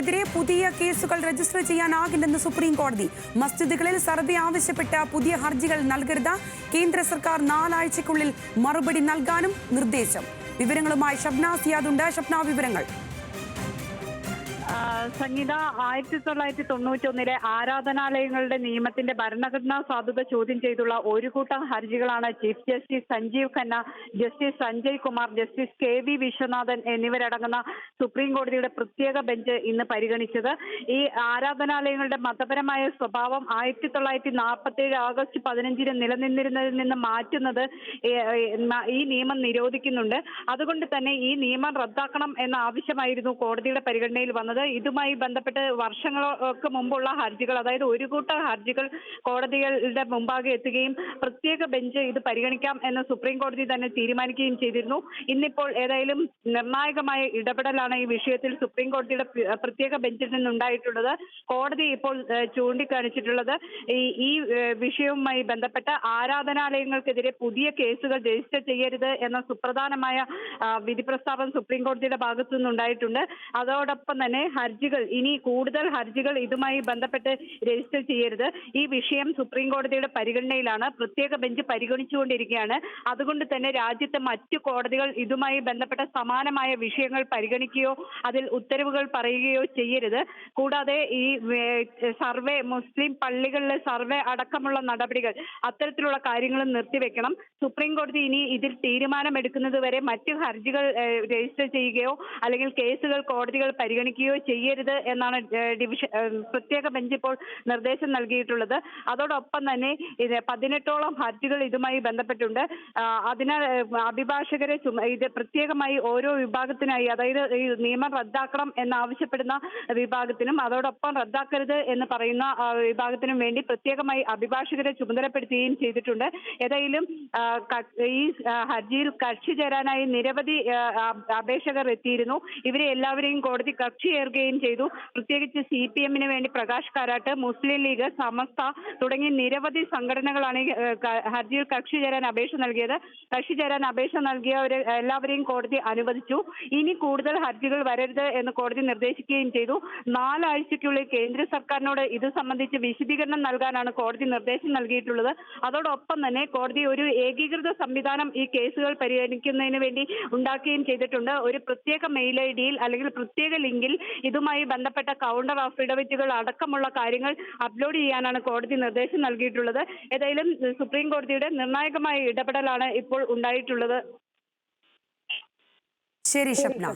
ആരാധനാലയങ്ങൾക്കെതിരെ പുതിയ കേസുകൾ register ചെയ്യാനാകില്ലെന്ന് supreme കോടതി. മസ്ജിദുകളിൽ സർവേ ആവശ്യപ്പെട്ട പുതിയ ഹർജികൾ നൽകരുത്. കേന്ദ്ര സർക്കാർ 4 ആഴ്ചയ്ക്കുള്ളിൽ മറുപടി നൽകാനും നിർദ്ദേശം. വിവരങ്ങളുമായി ഷബ്ന സിയാദുണ്ട്. ഷബ്ന, വിവരങ്ങൾ. സംഗീത, 1991 ആരാധനാലയങ്ങളുടെ നിയമത്തിന്റെ ഭരണഘടനാ സാധുത ചോദ്യം ചെയ്തുള്ള ഒരു കൂട്ടം ഹർജികളാണ് chief justice Sanjiv Khanna, justice Sanjay Kumar, justice KV Viswanathan എന്നിവരടങ്ങുന്ന സുപ്രീം കോടതിയുടെ പ്രത്യേക ബെഞ്ച് ഇന്ന് പരിഗണിച്ചത്. ഈ ആരാധനാലയങ്ങളുടെ മതപരമായ സ്വഭാവം 1947 ഓഗസ്റ്റ് 15 നിലനിന്നിരുന്നതിൽ നിന്ന് മാറ്റുന്നത് ഈ നിയമം നിരോധിക്കുന്നുണ്ട്. അതുകൊണ്ട് തന്നെ ഈ നിയമം റദ്ദാക്കണം എന്ന ആവശ്യമായിരുന്നു കോടതിയുടെ പരിഗണനയിൽ വന്നത്. ഇതുമായി ബന്ധപ്പെട്ട് വർഷങ്ങൾക്ക് മുമ്പുള്ള ഹർജികൾ, അതായത് ഒരു കൂട്ടം ഹർജികൾ കോടതികളുടെ മുമ്പാകെ എത്തുകയും പ്രത്യേക ബെഞ്ച് ഇത് പരിഗണിക്കാം എന്ന് സുപ്രീം കോടതി തന്നെ തീരുമാനിക്കുകയും ചെയ്തിരുന്നു. ഇന്നിപ്പോൾ ഏതായാലും നിർണായകമായ ഇടപെടലാണ് ഈ വിഷയത്തിൽ സുപ്രീം കോടതിയുടെ പ്രത്യേക ബെഞ്ചിൽ നിന്നുണ്ടായിട്ടുള്ളത്. കോടതി ഇപ്പോൾ ചൂണ്ടിക്കാണിച്ചിട്ടുള്ളത് ഈ വിഷയവുമായി ബന്ധപ്പെട്ട ആരാധനാലയങ്ങൾക്കെതിരെ പുതിയ കേസുകൾ രജിസ്റ്റർ ചെയ്യരുത് എന്ന സുപ്രധാനമായ വിധി പ്രസ്താവന സുപ്രീം കോടതിയുടെ ഭാഗത്തു നിന്നുണ്ടായിട്ടുണ്ട്. അതോടൊപ്പം തന്നെ ഇനി കൂടുതൽ ഹർജികൾ ഇതുമായി ബന്ധപ്പെട്ട് രജിസ്റ്റർ ചെയ്യരുത്. ഈ വിഷയം സുപ്രീം കോടതിയുടെ പരിഗണനയിലാണ്. പ്രത്യേക ബെഞ്ച് പരിഗണിച്ചുകൊണ്ടിരിക്കുകയാണ്. അതുകൊണ്ട് തന്നെ രാജ്യത്തെ മറ്റു കോടതികൾ ഇതുമായി ബന്ധപ്പെട്ട സമാനമായ വിഷയങ്ങൾ പരിഗണിക്കുകയോ അതിൽ ഉത്തരവുകൾ പറയുകയോ ചെയ്യരുത്. കൂടാതെ ഈ സർവേ, മുസ്ലിം പള്ളികളിലെ സർവേ അടക്കമുള്ള നടപടികൾ, അത്തരത്തിലുള്ള കാര്യങ്ങളും നിർത്തിവെക്കണം. സുപ്രീം കോടതി ഇനി ഇതിൽ തീരുമാനമെടുക്കുന്നത് വരെ മറ്റു ഹർജികൾ രജിസ്റ്റർ ചെയ്യുകയോ അല്ലെങ്കിൽ കേസുകൾ കോടതികൾ പരിഗണിക്കുകയോ ചെയ്യരുത് എന്നാണ് പ്രത്യേക ബെഞ്ച് ഇപ്പോൾ നിർദ്ദേശം നൽകിയിട്ടുള്ളത്. അതോടൊപ്പം തന്നെ 18ഓളം ഹർജികൾ ഇതുമായി ബന്ധപ്പെട്ടുണ്ട്. അതിനാൽ അഭിഭാഷകരെ ഇത് പ്രത്യേകമായി ഓരോ വിഭാഗത്തിനായി, അതായത് ഈ നിയമം റദ്ദാക്കണം എന്നാവശ്യപ്പെടുന്ന വിഭാഗത്തിനും അതോടൊപ്പം റദ്ദാക്കരുത് എന്ന് പറയുന്ന വിഭാഗത്തിനും വേണ്ടി പ്രത്യേകമായി അഭിഭാഷകരെ ചുമതലപ്പെടുത്തുകയും ചെയ്തിട്ടുണ്ട്. ഏതായാലും ഈ ഹർജിയിൽ കക്ഷി ചേരാനായി നിരവധി അപേക്ഷകർ എത്തിയിരുന്നു. ഇവരെ എല്ലാവരെയും കോടതി കക്ഷി ചേർക്കുകയും ചെയ്തു. പ്രത്യേകിച്ച് CPM-ന് വേണ്ടി പ്രകാശ് കാരാട്ട്, മുസ്ലിം ലീഗ്, സമസ്ത തുടങ്ങിയ നിരവധി സംഘടനകളാണ് ഹർജിയിൽ കക്ഷി ചേരാൻ അപേക്ഷ നൽകിയത്. കക്ഷി ചേരാൻ അപേക്ഷ നൽകിയവരെ എല്ലാവരെയും കോടതി അനുവദിച്ചു. ഇനി കൂടുതൽ ഹർജികൾ വരരുത് എന്ന് കോടതി നിർദ്ദേശിക്കുകയും ചെയ്തു. 4 ആഴ്ചയ്ക്കുള്ളിൽ കേന്ദ്ര സർക്കാരിനോട് ഇത് സംബന്ധിച്ച് വിശദീകരണം നൽകാനാണ് കോടതി നിർദ്ദേശം നൽകിയിട്ടുള്ളത്. അതോടൊപ്പം തന്നെ കോടതി ഒരു ഏകീകൃത സംവിധാനം ഈ കേസുകൾ പരിഗണിക്കുന്നതിന് വേണ്ടി ഉണ്ടാക്കുകയും ചെയ്തിട്ടുണ്ട്. ഒരു പ്രത്യേക മെയിൽ ID-യിൽ അല്ലെങ്കിൽ പ്രത്യേക ലിങ്കിൽ ഇതുമായി ബന്ധപ്പെട്ട കൗണ്ടർ അഫിഡവിറ്റുകൾ അടക്കമുള്ള കാര്യങ്ങൾ അപ്ലോഡ് ചെയ്യാനാണ് കോടതി നിർദ്ദേശം നൽകിയിട്ടുള്ളത്. ഏതായാലും സുപ്രീം കോടതിയുടെ നിർണായകമായ ഇടപെടലാണ് ഇപ്പോൾ ഉണ്ടായിട്ടുള്ളത്. ശരി ഷബ്ന.